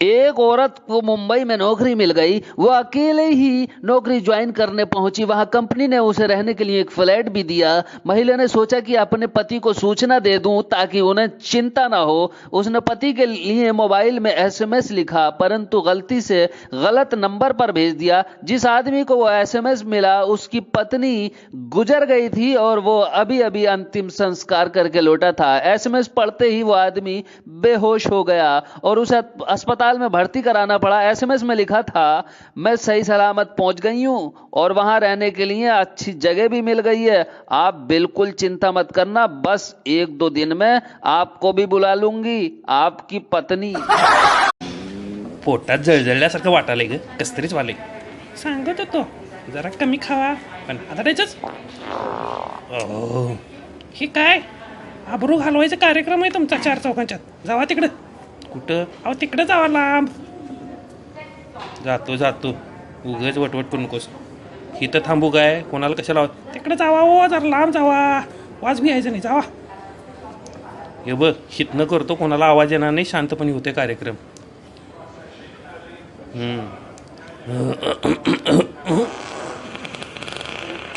एक औरत को मुंबई में नौकरी मिल गई। वो अकेले ही नौकरी ज्वाइन करने पहुंची। वहां कंपनी ने उसे रहने के लिए एक फ्लैट भी दिया। महिला ने सोचा कि अपने पति को सूचना दे दूं ताकि उन्हें चिंता ना हो। उसने पति के लिए मोबाइल में एसएमएस लिखा, परंतु गलती से गलत नंबर पर भेज दिया। जिस आदमी को वो एसएमएस मिला उसकी पत्नी गुजर गई थी और वो अभी अभी अंतिम संस्कार करके लौटा था। एसएमएस पढ़ते ही वो आदमी बेहोश हो गया और उसे अस्पताल में भर्ती कराना पड़ा। एसएमएस में लिखा था, मैं सही सलामत पहुंच गई हूं और वहां रहने के लिए अच्छी जगह भी मिल गई है। आप बिल्कुल चिंता मत करना, बस 1-2 दिन में आपको भी बुला लूंगी, आपकी पत्नी। पोटात जळजळल्यासारखं वाटायलंय ग, कसतरीच वाले. सांगत होतो जरा कमी खावा, पण आधारायचंच. हे काय आबरू घालवायचा कार्यक्रम आहे तुमचा 4 चौकांच्यात. जावा तिकडं. कुठं? अहो तिकडं जावा लांब. जातो उगाच वटवट करू नकोस. इथं थांबू काय? कोणाला कशाला? तिकडं जावा हो, जरा लांब जावा. वाज भी यायचं नाही, जावा. हे बघ, हितनं करतो, कोणाला आवाज येणार नाही, शांतपणे होते कार्यक्रम.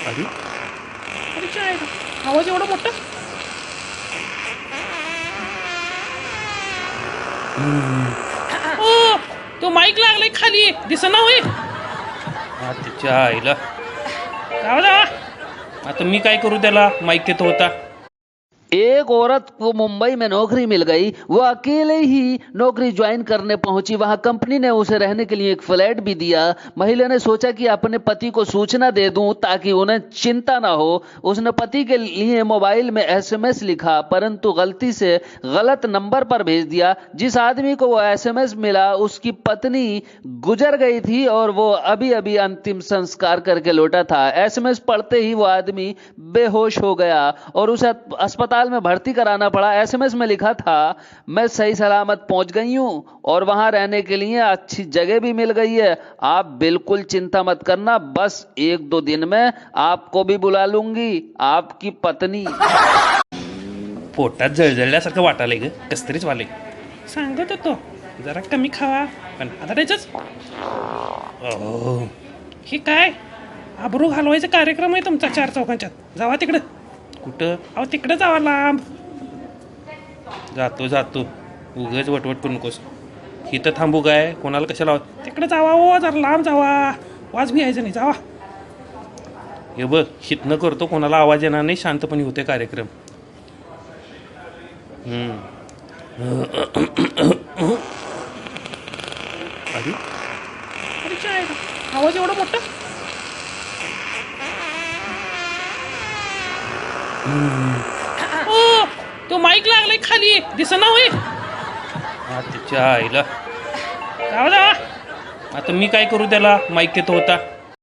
अरे काय आवाज एवढा मोठा? तो माईक लागलाय खाली, दिसना होय. तिच्या आईला जावा. आता मी काय करू त्याला? माईक येतो होता. एक औरत को मुंबई में नौकरी मिल गई। वो अकेले ही नौकरी ज्वाइन करने पहुंची। वहां कंपनी ने उसे रहने के लिए एक फ्लैट भी दिया। महिला ने सोचा कि अपने पति को सूचना दे दूं ताकि उन्हें चिंता ना हो। उसने पति के लिए मोबाइल में एसएमएस लिखा, परंतु गलती से गलत नंबर पर भेज दिया। जिस आदमी को वो एसएमएस मिला उसकी पत्नी गुजर गई थी और वो अभी अभी अंतिम संस्कार करके लौटा था। एसएमएस पढ़ते ही वो आदमी बेहोश हो गया और उसे अस्पताल में भर्ती कराना पड़ा। एसएमएस में लिखा था, मैं सही सलामत पहुंच गई हूं और वहां रहने के लिए अच्छी जगह भी मिल गई है। आप बिल्कुल चिंता मत करना, बस 1-2 दिन में आपको भी बुला लूंगी, आपकी पत्नी। पोटात जळजळल्यासारखं वाटायलंय ग, कसतरीच वाले. सांगत होतो जरा कमी खावा, पण आधारायचंच. हे काय आबरू घालवायचा कार्यक्रम आहे तुमचा 4 चौकांच्यात. जावा तिकडं. कुठं? अहो तिकडं जावा लांब. जातो उगाच वटवट करू नकोस. इथं थांबू काय? कोणाला कशाला? तिकडं जावा हो, जरा लांब जावा. वाज भी यायचं नाही, जावा. हे बघ, हितनं करतो, कोणाला आवाज येणार नाही, शांतपणे होते कार्यक्रम. अरे काय आवाज एवढा मोठा? तो माईक लागलाय खाली, दिसना होय. तिच्या आईला जावा. आता मी काय करू त्याला? माईक येतो होता.